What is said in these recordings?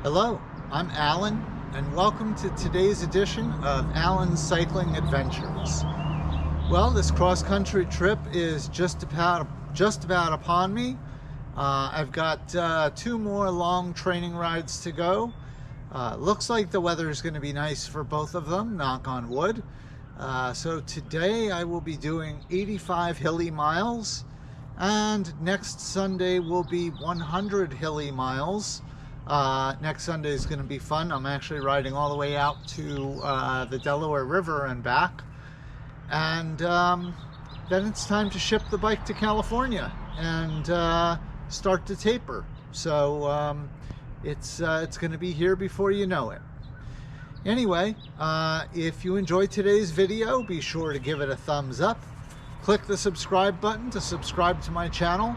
Hello, I'm Alan, and welcome to today's edition of Alan's Cycling Adventures. Well, this cross-country trip is just about upon me. I've got 2 more long training rides to go. Looks like the weather is going to be nice for both of them, knock on wood. So today I will be doing 85 hilly miles, and next Sunday will be 100 hilly miles. Next Sunday is going to be fun. I'm actually riding all the way out to the Delaware River and back. And then it's time to ship the bike to California and start to taper. So it's going to be here before you know it. Anyway, if you enjoyed today's video, be sure to give it a thumbs up. Click the subscribe button to subscribe to my channel.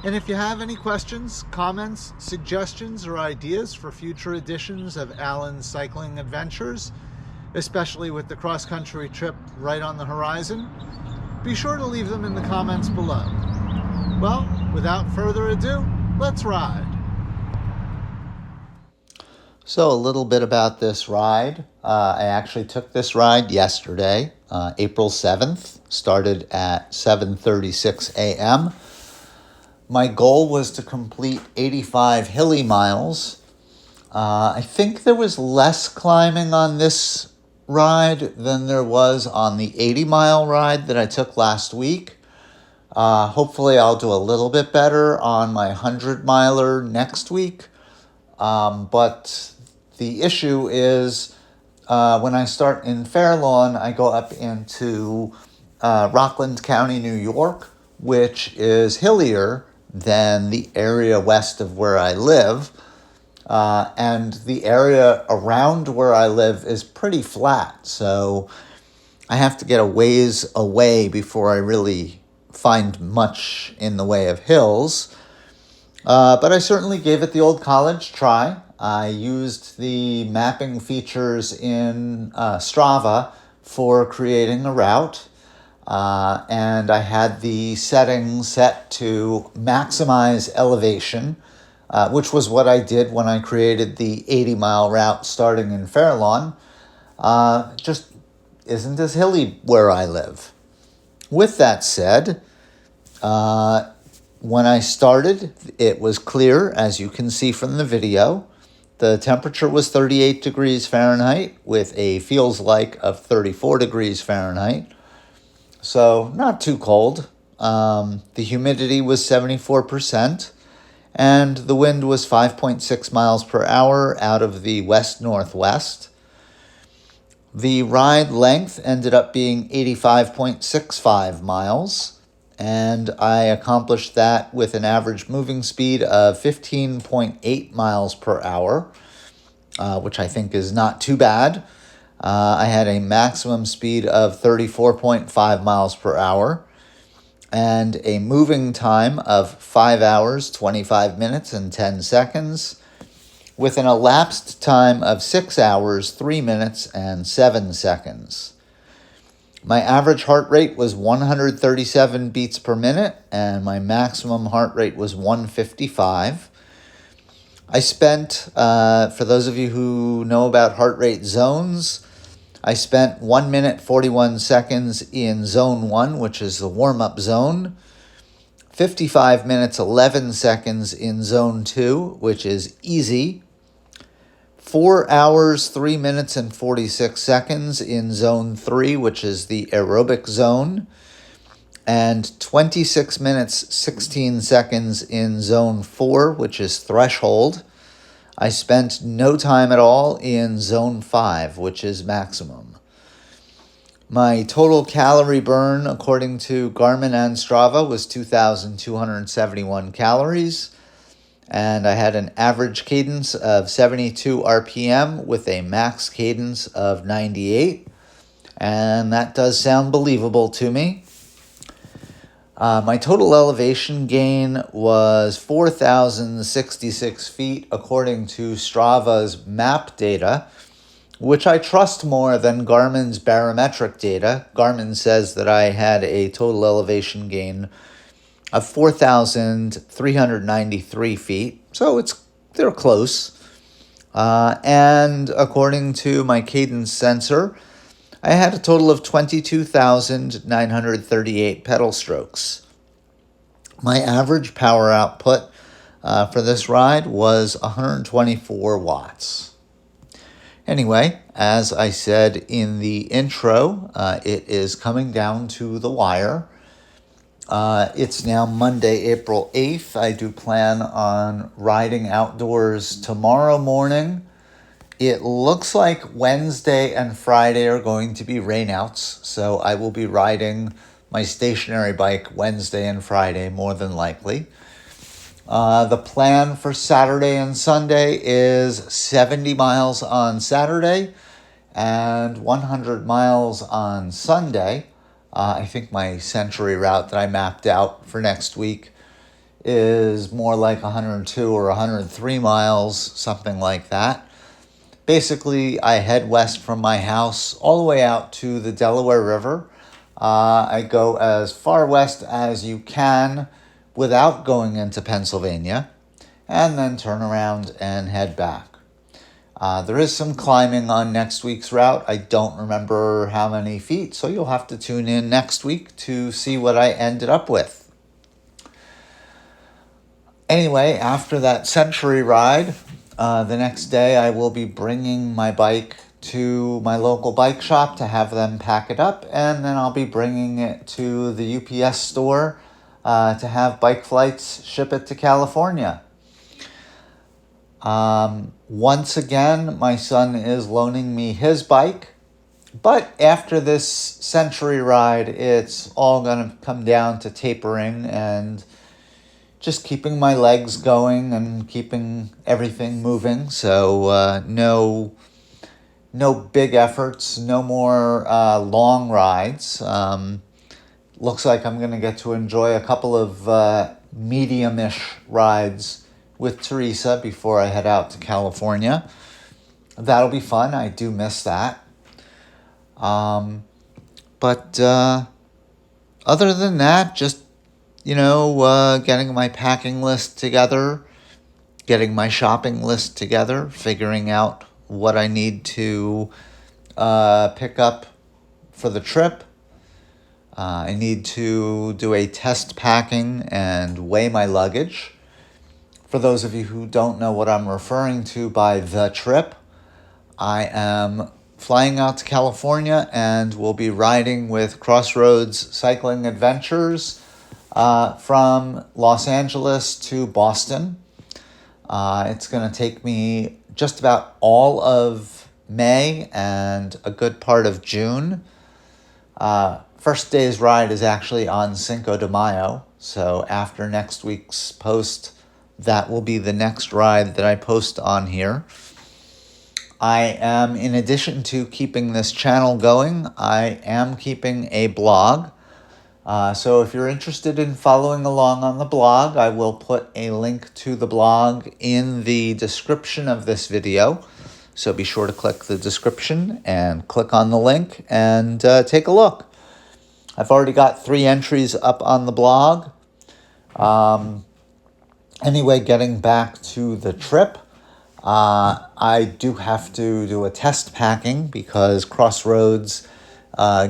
And if you have any questions, comments, suggestions, or ideas for future editions of Alan's Cycling Adventures, especially with the cross-country trip right on the horizon, be sure to leave them in the comments below. Well, without further ado, let's ride. So a little bit about this ride. I actually took this ride yesterday, April 7th, started at 7:36 a.m. My goal was to complete 85 hilly miles. I think there was less climbing on this ride than there was on the 80-mile ride that I took last week. Hopefully I'll do a little bit better on my 100-miler next week. But the issue is when I start in Fairlawn, I go up into Rockland County, New York, which is hillier than the area west of where I live. And the area around where I live is pretty flat. So I have to get a ways away before I really find much in the way of hills. But I certainly gave it the old college try. I used the mapping features in Strava for creating a route. And I had the settings set to maximize elevation, which was what I did when I created the 80-mile route starting in Fairlawn. Just isn't as hilly where I live. With that said, when I started, it was clear, as you can see from the video. The temperature was 38 degrees Fahrenheit with a feels like of 34 degrees Fahrenheit. So not too cold. The humidity was 74%, and the wind was 5.6 miles per hour out of the west-northwest. The ride length ended up being 85.65 miles, and I accomplished that with an average moving speed of 15.8 miles per hour, which I think is not too bad. I had a maximum speed of 34.5 miles per hour and a moving time of 5 hours, 25 minutes, and 10 seconds, with an elapsed time of 6 hours, 3 minutes, and 7 seconds. My average heart rate was 137 beats per minute, and my maximum heart rate was 155. I spent, for those of you who know about heart rate zones, I spent 1 minute 41 seconds in zone 1, which is the warm-up zone, 55 minutes 11 seconds in zone 2, which is easy, 4 hours 3 minutes and 46 seconds in zone 3, which is the aerobic zone, and 26 minutes 16 seconds in zone 4, which is threshold. I spent no time at all in zone 5, which is maximum. My total calorie burn, according to Garmin and Strava, was 2,271 calories, and I had an average cadence of 72 RPM with a max cadence of 98, and that does sound believable to me. My total elevation gain was 4,066 feet according to Strava's map data, which I trust more than Garmin's barometric data. Garmin says that I had a total elevation gain of 4,393 feet, so they're close. And according to my cadence sensor, I had a total of 22,938 pedal strokes. My average power output for this ride was 124 watts. Anyway, as I said in the intro, it is coming down to the wire. It's now Monday, April 8th. I do plan on riding outdoors tomorrow morning. It looks like Wednesday and Friday are going to be rainouts, so I will be riding my stationary bike Wednesday and Friday, more than likely. The plan for Saturday and Sunday is 70 miles on Saturday and 100 miles on Sunday. I think my Century route that I mapped out for next week is more like 102 or 103 miles, something like that. Basically, I head west from my house all the way out to the Delaware River. I go as far west as you can without going into Pennsylvania, and then turn around and head back. There is some climbing on next week's route. I don't remember how many feet, so you'll have to tune in next week to see what I ended up with. Anyway, after that Century ride, the next day I will be bringing my bike to my local bike shop to have them pack it up, and then I'll be bringing it to the UPS store to have Bike Flights ship it to California. Once again, my son is loaning me his bike, but after this Century ride, it's all going to come down to tapering and just keeping my legs going and keeping everything moving. So no big efforts, no more long rides. Looks like I'm going to get to enjoy a couple of medium-ish rides with Teresa before I head out to California. That'll be fun. I do miss that. But other than that, just, getting my packing list together, getting my shopping list together, figuring out what I need to pick up for the trip. I need to do a test packing and weigh my luggage. For those of you who don't know what I'm referring to by the trip, I am flying out to California and will be riding with Crossroads Cycling Adventures from Los Angeles to Boston. It's going to take me just about all of May and a good part of June. First day's ride is actually on Cinco de Mayo, so after next week's post, that will be the next ride that I post on here. I am, in addition to keeping this channel going, I am keeping a blog. So if you're interested in following along on the blog, I will put a link to the blog in the description of this video. So be sure to click the description and click on the link and take a look. I've already got 3 entries up on the blog. Anyway, getting back to the trip, I do have to do a test packing because Crossroads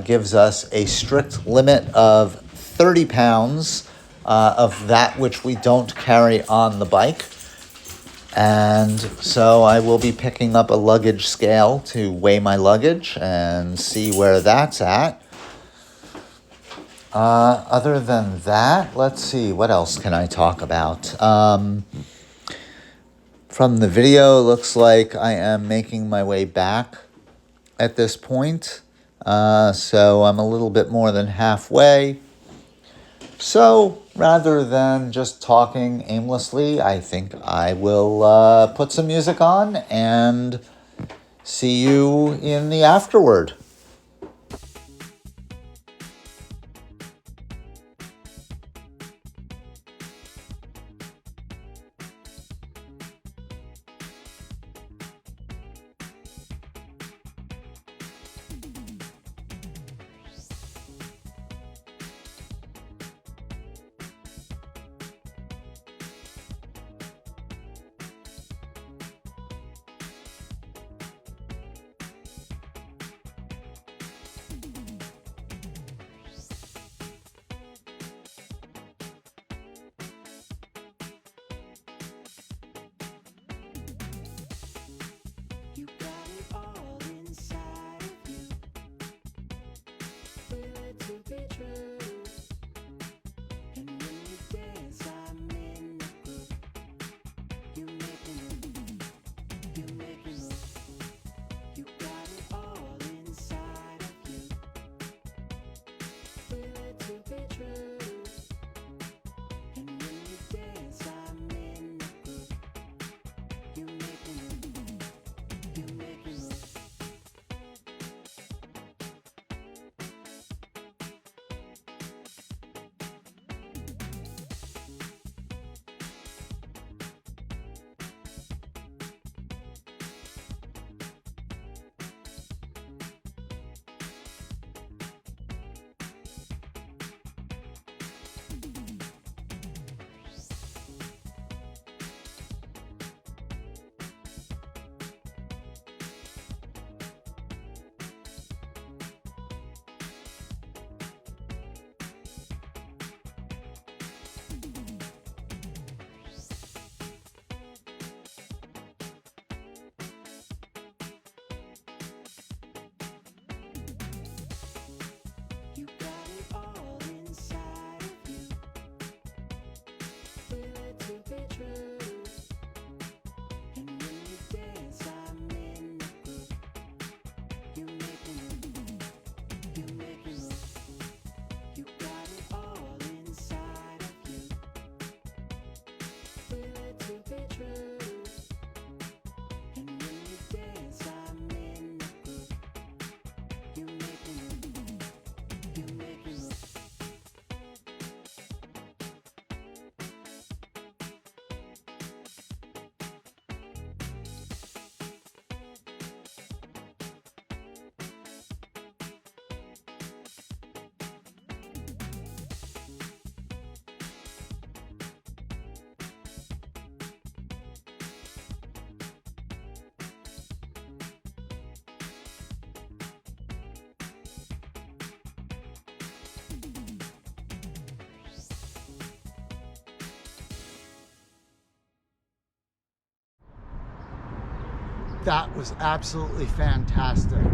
gives us a strict limit of 30 pounds of that which we don't carry on the bike. And so I will be picking up a luggage scale to weigh my luggage and see where that's at. Other than that, let's see, what else can I talk about? From the video, it looks like I am making my way back at this point. So I'm a little bit more than halfway. So rather than just talking aimlessly, I think I will put some music on and see you in the afterward. that was absolutely fantastic.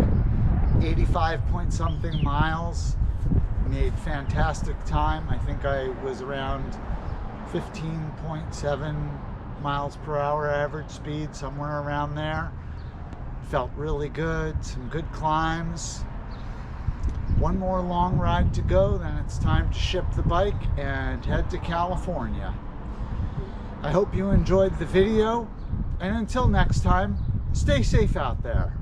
85 point something miles, made fantastic time. I think I was around 15.7 miles per hour average speed, somewhere around there. Felt really good, some good climbs. One more long ride to go, then it's time to ship the bike and head to California. I hope you enjoyed the video, and until next time, stay safe out there.